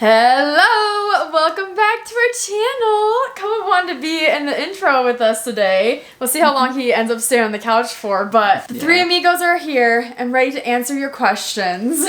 Hello! Welcome back to our channel! Cohen wanted to be in the intro with us today. We'll see how long he ends up staying on the couch for, but the three amigos are here and ready to answer your questions.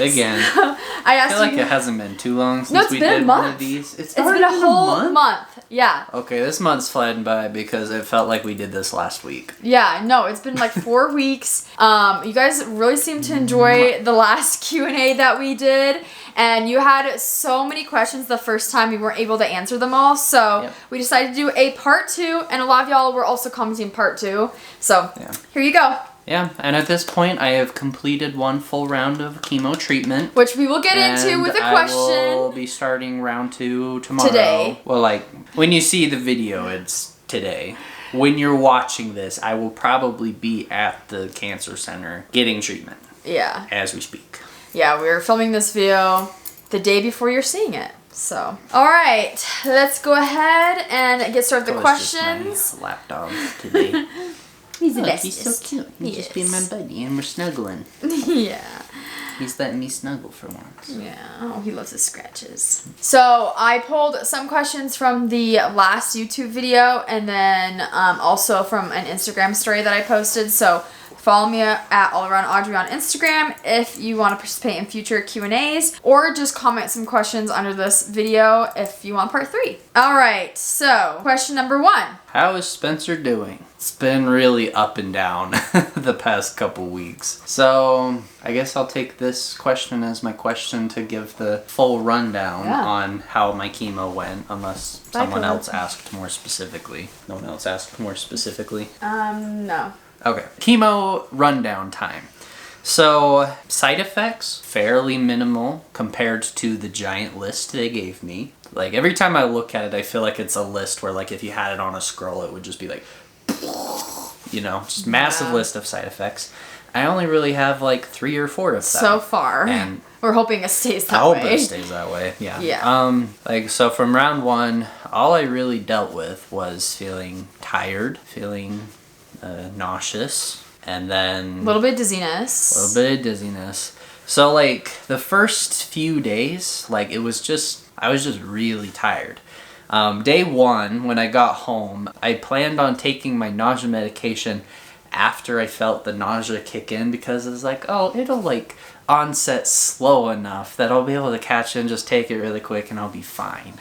Again. So, I feel like it hasn't been too long since we did one of these. It's been a whole month. Yeah. Okay, this month's flying by because it felt like we did this last week. Yeah, no, it's been like 4 weeks. You guys really seem to enjoy the last Q&A that we did. And you had so many questions the first time we weren't able to answer them all. So we decided to do a part 2. And a lot of y'all were also commenting part 2. So here you go. Yeah, and at this point, I have completed one full round of chemo treatment. Which we will get into with a question. I will be starting round 2 tomorrow. Today. Well, like, when you see the video, it's today. When you're watching this, I will probably be at the cancer center getting treatment. Yeah. As we speak. Yeah, we're filming this video the day before you're seeing it. So, all right, let's go ahead and get started with the questions. Just my lapdog today. He's the Look, bestest. he's so cute. He's just being my buddy, and we're snuggling. Yeah. He's letting me snuggle for once. Yeah. Oh, he loves his scratches. So I pulled some questions from the last YouTube video, and then also from an Instagram story that I posted. So follow me at All Around Audrey on Instagram if you want to participate in future Q&As, or just comment some questions under this video if you want part 3. All right, so question number 1. How is Spencer doing? It's been really up and down the past couple weeks. So I guess I'll take this question as my question to give the full rundown on how my chemo went, unless someone else asked more specifically. No one else asked more specifically? No. Okay, chemo rundown time. So, side effects, fairly minimal compared to the giant list they gave me. Like, every time I look at it, I feel like it's a list where, like, if you had it on a scroll, it would just be like, you know, just massive list of side effects. I only really have, like, 3 or 4 of them. So far. And we're hoping it stays that way. I hope it stays that way, yeah. Yeah. So from round 1, all I really dealt with was feeling tired, feeling nauseous, and then a little bit of dizziness. So like the first few days, like I was just really tired. Day 1, when I got home, I planned on taking my nausea medication after I felt the nausea kick in, because it's like, oh, it'll like onset slow enough that I'll be able to catch it and just take it really quick and I'll be fine.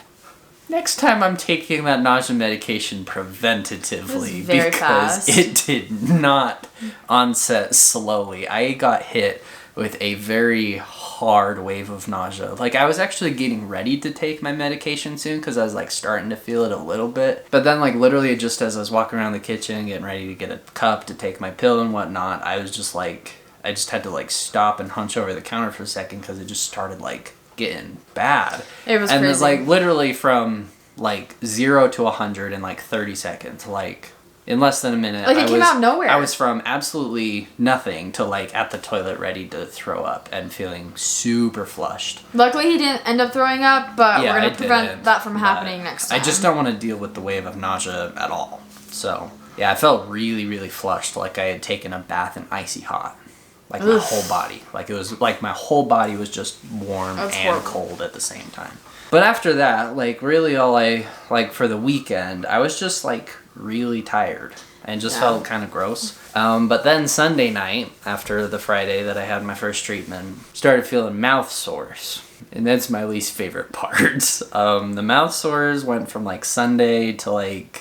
Next time I'm taking that nausea medication preventatively because it did not onset slowly. I got hit with a very hard wave of nausea. Like, I was actually getting ready to take my medication soon because I was like starting to feel it a little bit. But then like literally just as I was walking around the kitchen getting ready to get a cup to take my pill and whatnot, I was just like, I just had to like stop and hunch over the counter for a second because it just started like getting bad. It was crazy. It's like literally from like 0 to 100 in like 30 seconds, like in less than a minute. Like it came out of nowhere. I was from absolutely nothing to like at the toilet ready to throw up and feeling super flushed. Luckily he didn't end up throwing up, but we're going to prevent that from happening next time. I just don't want to deal with the wave of nausea at all. So yeah, I felt really, really flushed, like I had taken a bath in icy hot. Like my whole body. Like it was like my whole body was just warm and cold at the same time. But after that, like really all like for the weekend, I was just like really tired and just felt kind of gross. But then Sunday night, after the Friday that I had my first treatment, started feeling mouth sores. And that's my least favorite part. The mouth sores went from like Sunday to like,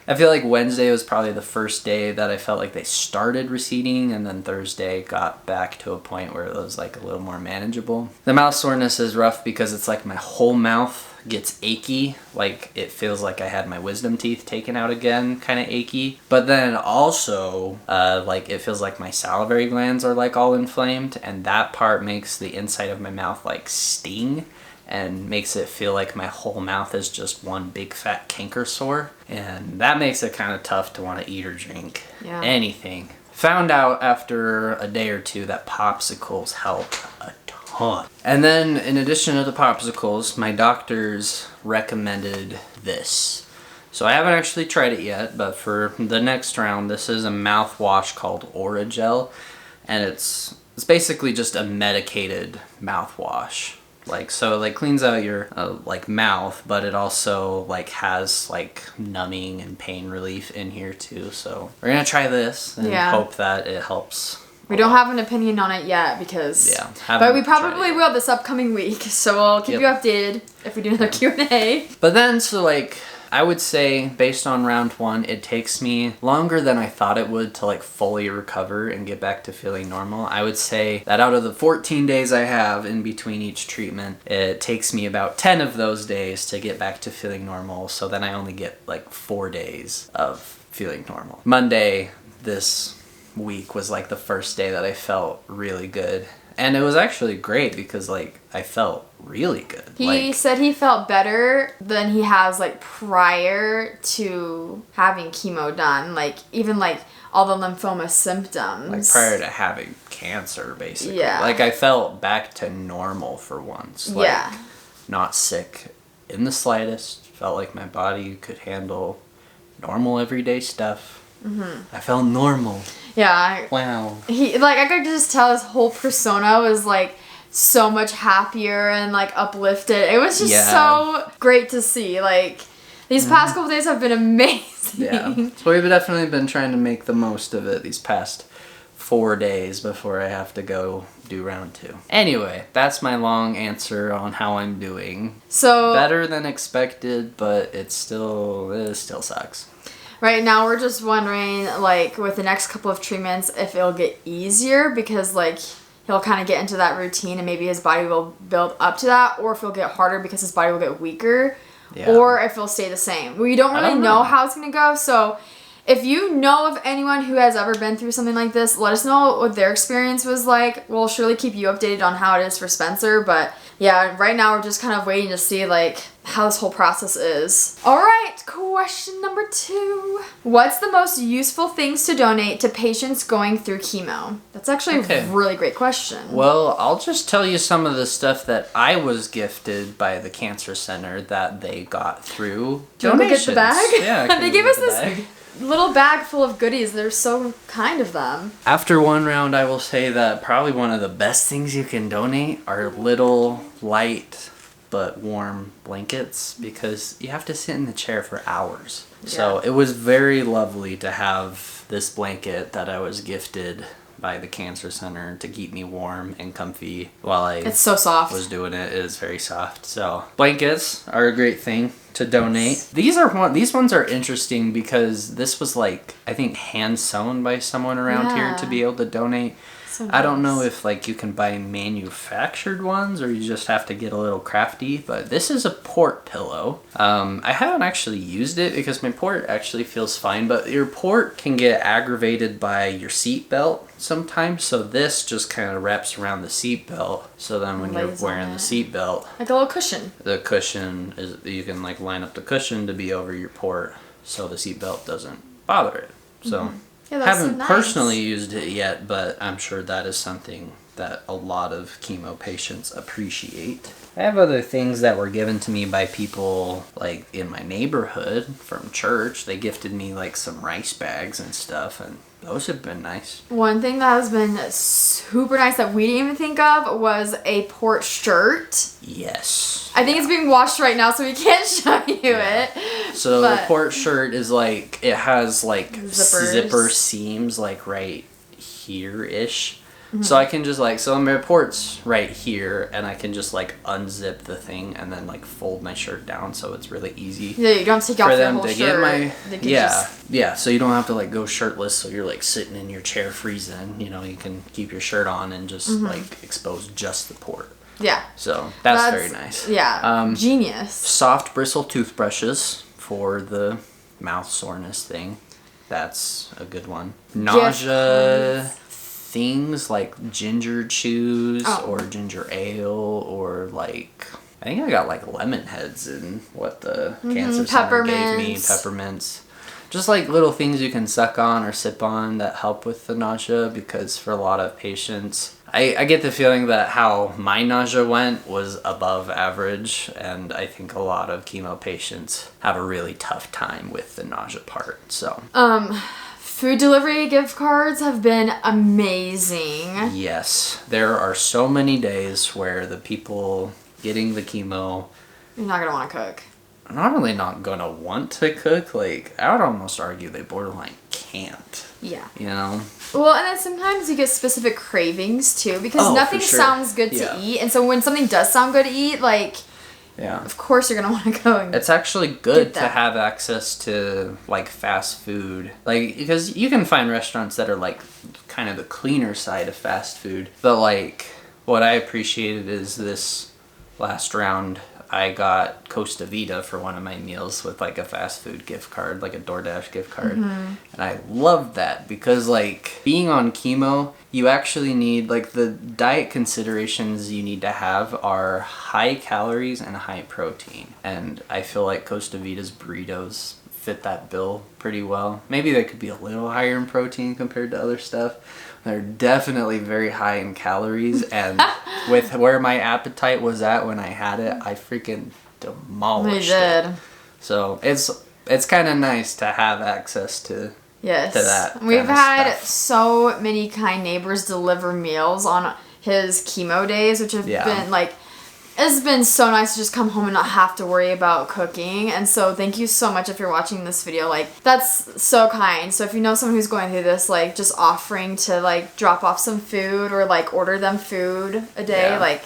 I feel like Wednesday was probably the first day that I felt like they started receding, and then Thursday got back to a point where it was like a little more manageable. The mouth soreness is rough because it's like my whole mouth gets achy, like it feels like I had my wisdom teeth taken out again, kind of achy. But then also, like it feels like my salivary glands are like all inflamed, and that part makes the inside of my mouth like sting. And makes it feel like my whole mouth is just one big fat canker sore. And that makes it kind of tough to want to eat or drink anything. Found out after a day or 2 that popsicles help a ton. And then in addition to the popsicles, my doctors recommended this. So I haven't actually tried it yet, but for the next round, this is a mouthwash called Oragel. And it's basically just a medicated mouthwash. Like, so it like cleans out your like mouth, but it also like has like numbing and pain relief in here too. So we're gonna try this and hope that it helps. We don't have an opinion on it yet because but we probably will this upcoming week. So we'll keep you updated if we do another Q&A. But then, so like, I would say based on round 1, it takes me longer than I thought it would to like fully recover and get back to feeling normal. I would say that out of the 14 days I have in between each treatment, it takes me about 10 of those days to get back to feeling normal. So then I only get like 4 days of feeling normal. Monday this week was like the first day that I felt really good. And it was actually great because like I felt really good. He said he felt better than he has like prior to having chemo done. Like even like all the lymphoma symptoms. Like prior to having cancer, basically. Yeah. Like I felt back to normal for once. Like, not sick in the slightest. Felt like my body could handle normal everyday stuff. I felt normal. Yeah. Wow. He like I could just tell his whole persona was like so much happier and like uplifted. It was just so great to see. Like these past couple days have been amazing. Yeah. So we've definitely been trying to make the most of it these past 4 days before I have to go do round 2. Anyway, that's my long answer on how I'm doing. So better than expected, but it still sucks. Right now, we're just wondering, like, with the next couple of treatments, if it'll get easier because, like, he'll kind of get into that routine and maybe his body will build up to that, or if it'll get harder because his body will get weaker, or if it'll stay the same. We don't really know how it's going to go, so if you know of anyone who has ever been through something like this, let us know what their experience was like. We'll surely keep you updated on how it is for Spencer, but yeah, right now we're just kind of waiting to see, like, how this whole process is. All right, question number 2. What's the most useful things to donate to patients going through chemo? That's actually a really great question. Well, I'll just tell you some of the stuff that I was gifted by the cancer center that they got through donations. Get the bag? Yeah, they gave us this little bag full of goodies. They're so kind of them. After one round, I will say that probably one of the best things you can donate are little light but warm blankets because you have to sit in the chair for hours. Yeah. So it was very lovely to have this blanket that I was gifted by the cancer center to keep me warm and comfy while it's so soft. Was doing it. It is very soft. So blankets are a great thing to donate. These ones are interesting because this was like I think hand sewn by someone around here to be able to donate. So nice. I don't know if like you can buy manufactured ones or you just have to get a little crafty, but this is a port pillow. I haven't actually used it because my port actually feels fine, but your port can get aggravated by your seat belt sometimes, so this just kind of wraps around the seat belt, so then when you're wearing the seat belt, like a little cushion. The cushion is, you can like line up the cushion to be over your port so the seat belt doesn't bother it. So Yeah, haven't personally used it yet, but I'm sure that is something that a lot of chemo patients appreciate. I have other things that were given to me by people like in my neighborhood from church. They gifted me like some rice bags and stuff, and those have been nice. One thing that has been super nice that we didn't even think of was a port shirt. Yes. I think it's being washed right now, so we can't show you it. So the port shirt is like, it has like zipper seams like right here-ish. So I can just like, so my port's right here, and I can just like unzip the thing and then like fold my shirt down, so it's really easy. Yeah, you don't have to take off your whole shirt. Yeah, so you don't have to like go shirtless, so you're like sitting in your chair freezing, you know, you can keep your shirt on and just like expose just the port. Yeah. So that's very nice. Yeah, genius. Soft bristle toothbrushes for the mouth soreness thing. That's a good one. Nausea things like ginger chews or ginger ale, or like I think I got like lemon heads in what the cancer center gave me. Peppermints. Just like little things you can suck on or sip on that help with the nausea, because for a lot of patients, I get the feeling that how my nausea went was above average, and I think a lot of chemo patients have a really tough time with the nausea part. So food delivery gift cards have been amazing. Yes, there are so many days where the people getting the chemo. You're not gonna want to cook. I'm not really not gonna want to cook. Like, I would almost argue they borderline can't. Yeah. You know? Well, and then sometimes you get specific cravings too, because nothing for sure. sounds good to eat. And so when something does sound good to eat, like, of course you're gonna want to go. And it's actually good to have access to like fast food, like, because you can find restaurants that are like kind of the cleaner side of fast food. But like, what I appreciated is this last round, I got Costa Vida for one of my meals with like a fast food gift card, like a DoorDash gift card. And I loved that because like being on chemo, you actually need like the diet considerations you need to have are high calories and high protein. And I feel like Costa Vida's burritos fit that bill pretty well. Maybe they could be a little higher in protein compared to other stuff. They're definitely very high in calories, and with where my appetite was at when I had it, I freaking demolished it. So it's kind of nice to have access to that. We've had so many kind neighbors deliver meals on his chemo days, which have been like, it's been so nice to just come home and not have to worry about cooking. And so thank you so much if you're watching this video. Like, that's so kind. So if you know someone who's going through this, like, just offering to like drop off some food or like order them food a day, like,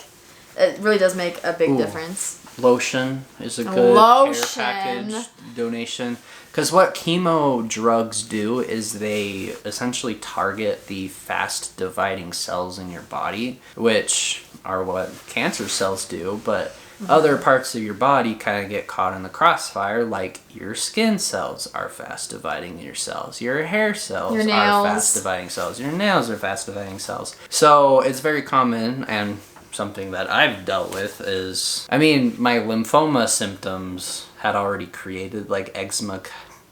it really does make a big difference. Lotion is a good care package donation. Because what chemo drugs do is they essentially target the fast dividing cells in your body, which are what cancer cells do, but other parts of your body kind of get caught in the crossfire, like your skin cells are fast dividing your cells, your hair cells are fast dividing cells, your nails are fast dividing cells. So it's very common, and something that I've dealt with is, I mean, my lymphoma symptoms had already created like eczema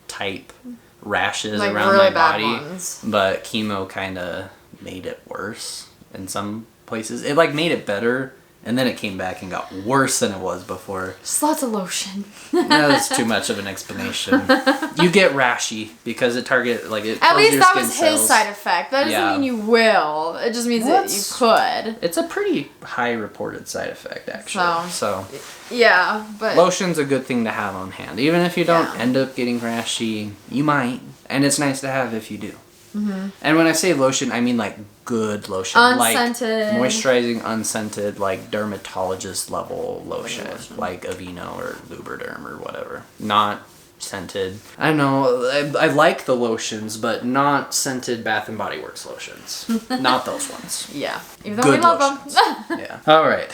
type rashes like around really my body, but chemo kind of made it worse in some places. It like made it better, and then it came back and got worse than it was before. Just lots of lotion. That's too much of an explanation. You get rashy because it target like it. At least your that skin was cells. his side effect. That doesn't mean you will. It just means that you could. It's a pretty high reported side effect, actually. So yeah, but lotion's a good thing to have on hand. Even if you don't end up getting rashy, you might, and it's nice to have if you do. And when I say lotion, I mean like good lotion, unscented, like moisturizing, unscented, like dermatologist level lotion, like Aveeno or Lubriderm or whatever. Not scented. I don't know. I like the lotions, but not scented Bath and Body Works lotions. Not those ones. Yeah, even though we love them. Yeah. All right.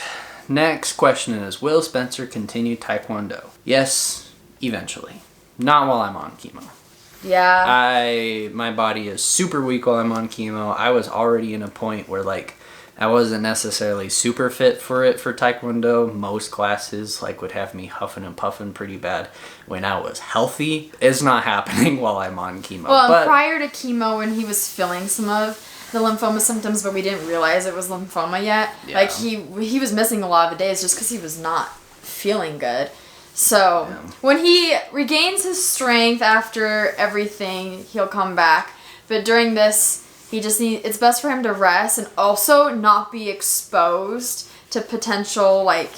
Next question is: will Spencer continue Taekwondo? Yes, eventually. Not while I'm on chemo. Yeah. My body is super weak while I'm on chemo. I was already in a point where like I wasn't necessarily super fit for it for Taekwondo. Most classes like would have me huffing and puffing pretty bad when I was healthy. It's not happening while I'm on chemo. Well, but prior to chemo, when he was feeling some of the lymphoma symptoms, but we didn't realize it was lymphoma yet. Yeah. Like he was missing a lot of the days just because he was not feeling good. So when he regains his strength after everything, he'll come back. But during this, it's best for him to rest and also not be exposed to potential like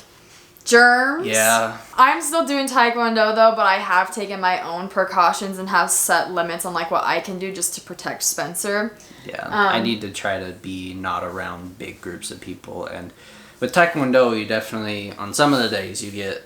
germs. Yeah. I'm still doing Taekwondo though, but I have taken my own precautions and have set limits on like what I can do just to protect Spencer. Yeah. I need to try to be not around big groups of people, and with Taekwondo, you definitely, on some of the days, you get,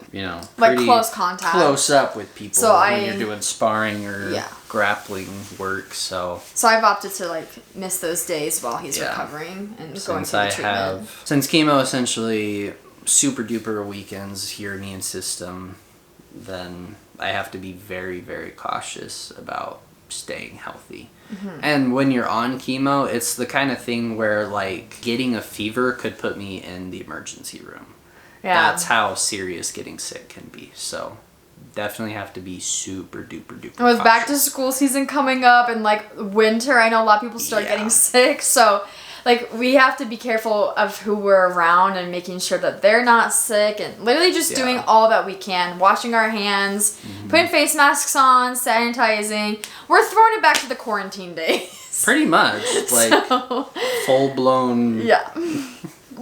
like close contact. Close up with people when you're doing sparring or grappling work, so I've opted to, like, miss those days while he's recovering and going through the treatment. Since chemo essentially super duper weakens your immune system, then I have to be very, very cautious about staying healthy. And when you're on chemo, it's the kind of thing where like getting a fever could put me in the emergency room. That's how serious getting sick can be. So definitely have to be super duper duper with back to school season coming up and like winter, I know a lot of people start getting sick, so like we have to be careful of who we're around and making sure that they're not sick, and literally just doing all that we can, washing our hands, putting face masks on, sanitizing. We're throwing it back to the quarantine days. Pretty much, like full blown. Yeah.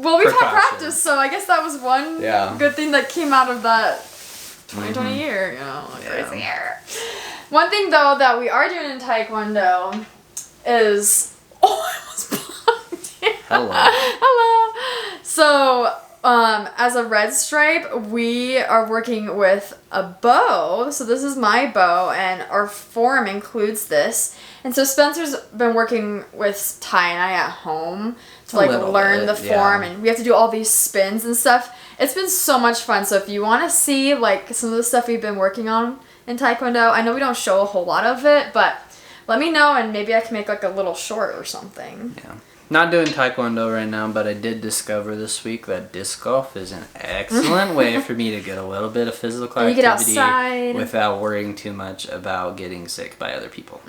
Well, we've had practice, so I guess that was one good thing that came out of that 2020 year, you know, crazy year. One thing, though, that we are doing in Taekwondo is... Oh, I almost bumped you. Hello. So, as a red stripe, we are working with a bow. So this is my bow, and our form includes this. And so Spencer's been working with Ty and I at home to like learn the form, and we have to do all these spins and stuff. It's been so much fun. So if you want to see like some of the stuff we've been working on in Taekwondo, I know we don't show a whole lot of it, but let me know and maybe I can make like a little short or something. Yeah. Not doing Taekwondo right now, but I did discover this week that disc golf is an excellent way for me to get a little bit of physical activity without worrying too much about getting sick by other people.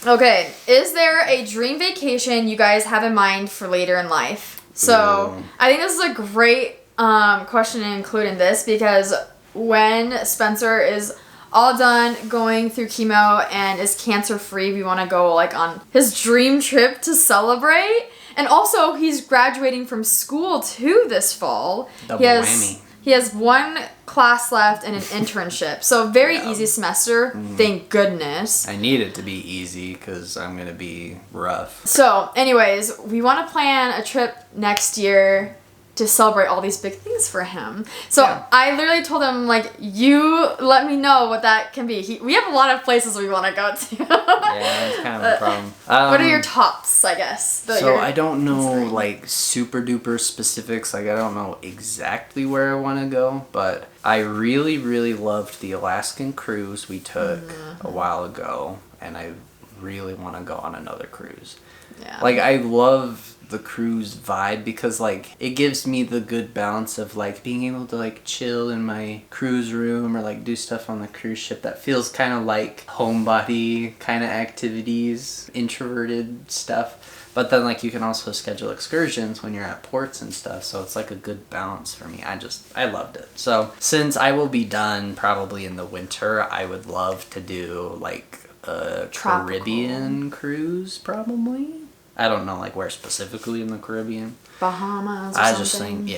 Okay, is there a dream vacation you guys have in mind for later in life? So I think this is a great question to include in this, because when Spencer is all done going through chemo and is cancer free, we want to go like on his dream trip to celebrate. And also he's graduating from school too this fall. Double whammy. He has one class left and an internship. So very easy semester, thank goodness. I need it to be easy because I'm going to be rough. So anyways, we want to plan a trip next year to celebrate all these big things for him. So I literally told him, like, you let me know what that can be. We have a lot of places we want to go to. Yeah, it's kind of a problem. What are your tops, I guess? So I don't know, like, super duper specifics. Like, I don't know exactly where I want to go, but I really, really loved the Alaskan cruise we took a while ago, and I really want to go on another cruise. Yeah. Like, I love the cruise vibe because like it gives me the good balance of like being able to like chill in my cruise room or like do stuff on the cruise ship that feels kind of like homebody kind of activities, introverted stuff, but then like you can also schedule excursions when you're at ports and stuff, so it's like a good balance for me. I loved it. So since I will be done probably in the winter, I would love to do like a Caribbean cruise probably. I don't know, like, where specifically in the Caribbean. Bahamas or I just think,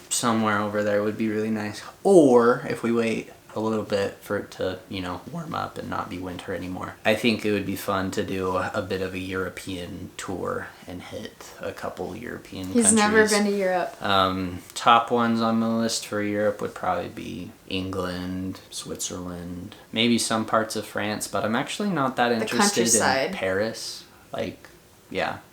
somewhere over there would be really nice. Or, if we wait a little bit for it to, you know, warm up and not be winter anymore, I think it would be fun to do a bit of a European tour and hit a couple European countries. He's never been to Europe. Top ones on the list for Europe would probably be England, Switzerland, maybe some parts of France, but I'm actually not that interested in Paris. Like,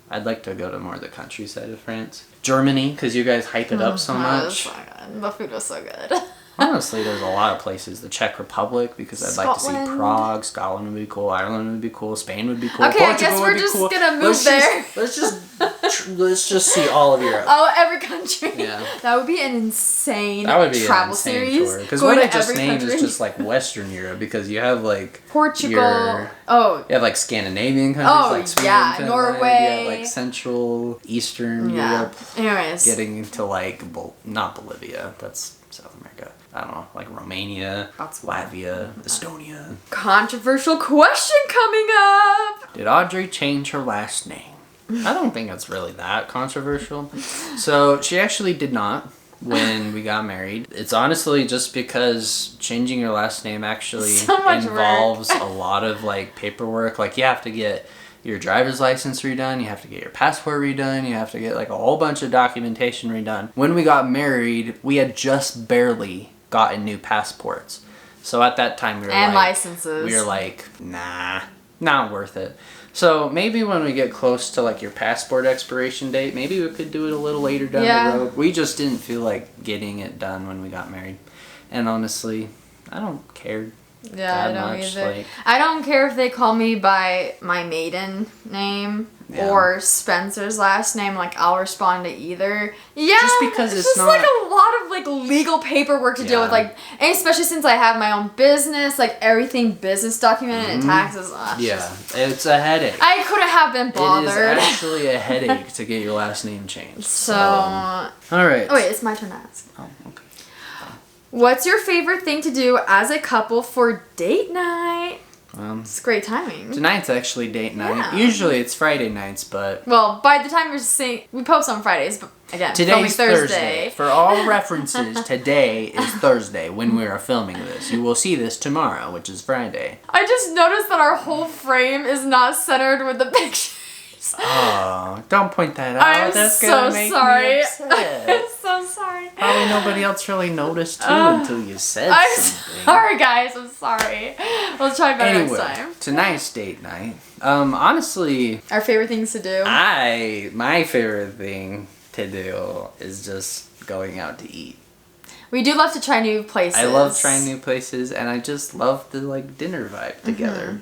I'd like to go to more of the countryside of France. Germany, because you guys hype it up so much. The food was so good. Honestly, there's a lot of places. The Czech Republic, because I'd like to see Prague. Scotland would be cool. Ireland would be cool. Spain would be cool. Okay, Portugal I guess we're just gonna move there. Let's just see all of Europe. Oh, every country. Yeah. That would be an insane travel series. Because what I just named is just like Western Europe, because you have like Portugal. You have like Scandinavian countries like Sweden, Finland. Norway. You have like Central, Eastern Europe. Anyways. Getting into like, not Bolivia, that's South America. I don't know, like Romania, Latvia, Estonia. Controversial question coming up. Did Audrey change her last name? I don't think it's really that controversial. So she actually did not when we got married. It's honestly just because changing your last name actually involves a lot of like paperwork. Like you have to get your driver's license redone, you have to get your passport redone, you have to get like a whole bunch of documentation redone. When we got married, we had just barely gotten new passports. So at that time we were licenses. We were like, nah, not worth it. So maybe when we get close to like your passport expiration date, maybe we could do it a little later down the road. We just didn't feel like getting it done when we got married. And honestly, I don't care. Yeah, I don't either. I don't care if they call me by my maiden name or Spencer's last name. Like, I'll respond to either. Yeah, just because it's just not like a lot of like legal paperwork to deal with. Like, and especially since I have my own business, like everything business documented and taxes. It's a headache. I couldn't have been bothered. It is actually a headache to get your last name changed. So all right. Oh wait, it's my turn to ask. Oh, okay. What's your favorite thing to do as a couple for date night? It's great timing. Tonight's actually date night. Yeah. Usually it's Friday nights, but... Well, by the time you're seeing... We post on Fridays, but again, filming Today's Thursday. For all references, today is Thursday when we are filming this. You will see this tomorrow, which is Friday. I just noticed that our whole frame is not centered with the pictures. Oh, don't point that out. I'm That's so gonna make sorry. me upset. I'm so sorry. Probably nobody else really noticed too until you said I'm something. sorry, guys. I'm sorry. We'll try better Anyway, next time. tonight's date night. Honestly, Our favorite things to do. my favorite thing to do is just going out to eat. We do love to try new places. I love trying new places, and I just love the like dinner vibe together.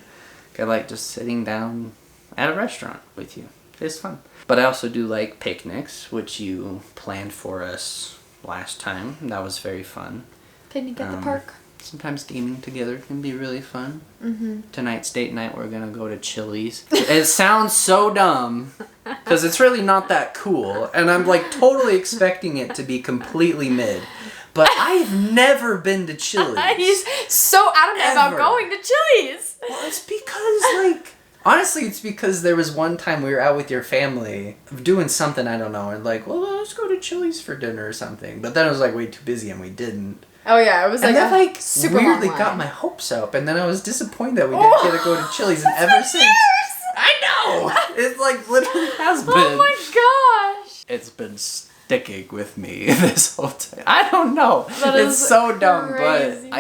I like just sitting down at a restaurant with you. It's fun. But I also do like picnics, which you planned for us last time. That was very fun. Picnic at the park. Sometimes gaming together can be really fun. Tonight's date night, we're gonna go to Chili's. It sounds so dumb, because it's really not that cool, and I'm like totally expecting it to be completely mid. But I've never been to Chili's. He's so adamant about Ever. going to Chili's. Well, it's because, like, honestly, it's because there was one time we were out with your family doing something, I don't know, and like, well, let's go to Chili's for dinner or something. But then I was like way too busy and we didn't. Oh yeah, it was like And that a like super weirdly long got line. my hopes up, and then I was disappointed that we didn't get to go to Chili's, and ever since, I know it like literally has been. Oh my gosh! It's been sticking with me this whole time. I don't know. That It's is so dumb, crazy. but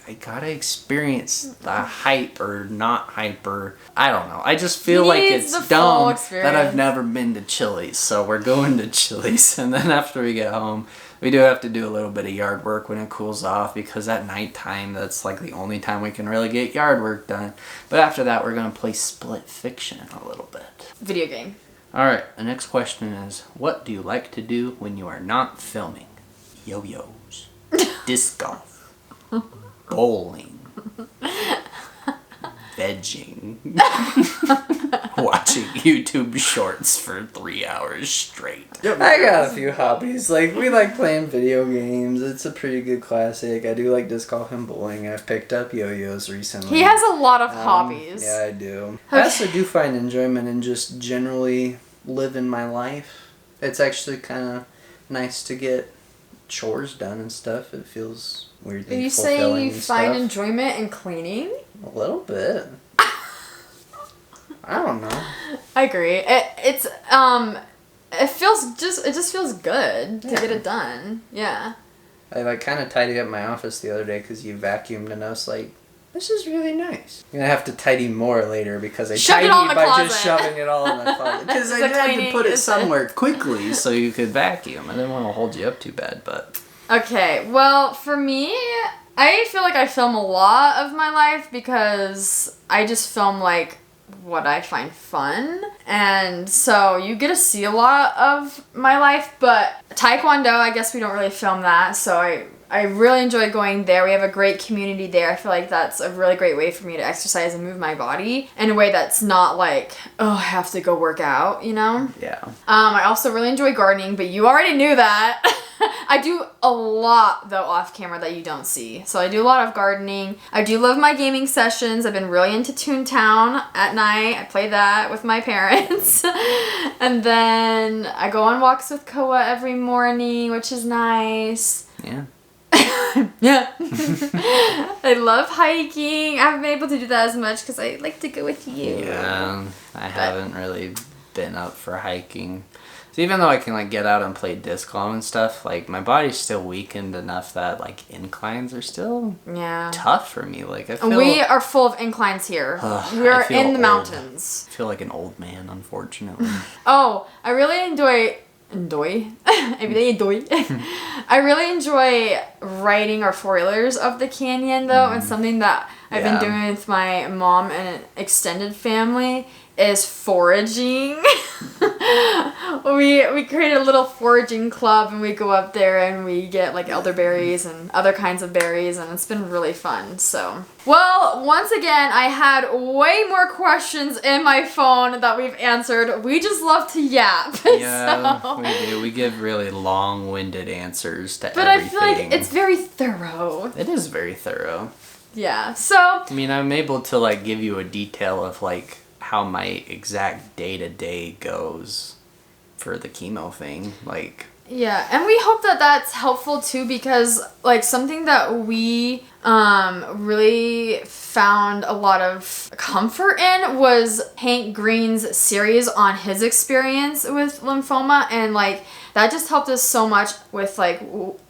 I gotta experience the hype or not hype or I don't know. I just feel He like needs it's the full dumb that I've experience. never been to Chili's. So we're going to Chili's, and then after we get home, we do have to do a little bit of yard work when it cools off, because at nighttime that's like the only time we can really get yard work done. But after that, we're gonna play Split Fiction a little bit. Video game. All right, the next question is, what do you like to do when you are not filming? Yo-yos, disc golf, bowling, vegging, watching YouTube shorts for 3 hours straight. I got a few hobbies. Like, we like playing video games. It's a pretty good classic. I do like disc golf and bowling. I've picked up yo-yos recently. He has a lot of hobbies. Yeah, I do. I also do find enjoyment in just generally living my life. It's actually kind of nice to get chores done and stuff. It feels weirdly Are you fulfilling saying you and find stuff. enjoyment in cleaning? A little bit. I don't know. I agree. It just feels good to get it done. Yeah. I like kind of tidied up my office the other day because you vacuumed, and I was like, this is really nice. I'm gonna have to tidy more later because I Shoved it tidied all in the by closet. just shoving it all in the closet. Because I The had to cleaning put it is somewhere quickly so you could vacuum. I didn't want to hold you up too bad, but... Okay, well, for me, I feel like I film a lot of my life because I just film, like, what I find fun. And so you get to see a lot of my life, but taekwondo, I guess we don't really film that, so I really enjoy going there. We have a great community there. I feel like that's a really great way for me to exercise and move my body in a way that's not like, oh, I have to go work out, you know? Yeah. I also really enjoy gardening, but you already knew that. I do a lot, though, off camera that you don't see. So I do a lot of gardening. I do love my gaming sessions. I've been really into Toontown at night. I play that with my parents. And then I go on walks with Koa every morning, which is nice. Yeah. Yeah. I love hiking. I haven't been able to do that as much because I like to go with you. Yeah, I haven't really been up for hiking. So even though I can like get out and play disc golf and stuff, like my body's still weakened enough that like inclines are still tough for me. Like I feel we are full of inclines here. We're I feel in the old. mountains. I feel like an old man, unfortunately. Oh, I really enjoy. I really enjoy riding our four-wheelers up the canyon, though, and something that I've been doing with my mom and an extended family is foraging. we created a little foraging club, and we go up there and we get like elderberries and other kinds of berries, and it's been really fun. So, well, once again, I had way more questions in my phone that we've answered. We just love to yap. Yeah, so. we do. We give really long-winded answers to But everything. I feel like it's very thorough. It is very thorough. Yeah, so. I mean, I'm able to like give you a detail of like how my exact day-to-day goes for the chemo thing. Like, Yeah, and we hope that that's helpful too, because like something that we really found a lot of comfort in was Hank Green's series on his experience with lymphoma, and like that just helped us so much with like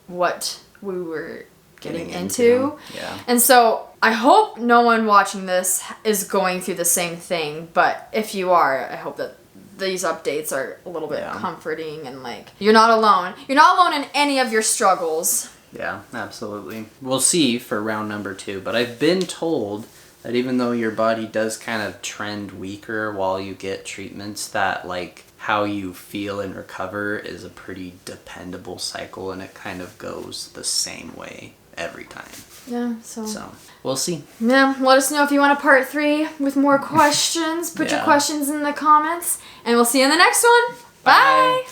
what we were getting into. Yeah. And so I hope no one watching this is going through the same thing, but if you are, I hope that these updates are a little bit comforting, and like you're not alone. You're not alone in any of your struggles. Yeah, absolutely. We'll see for round number 2, but I've been told that even though your body does kind of trend weaker while you get treatments, that like how you feel and recover is a pretty dependable cycle, and it kind of goes the same way every time. Yeah, so we'll see. Yeah, let us know if you want a part 3 with more questions. Put your questions in the comments, and we'll see you in the next one. Bye.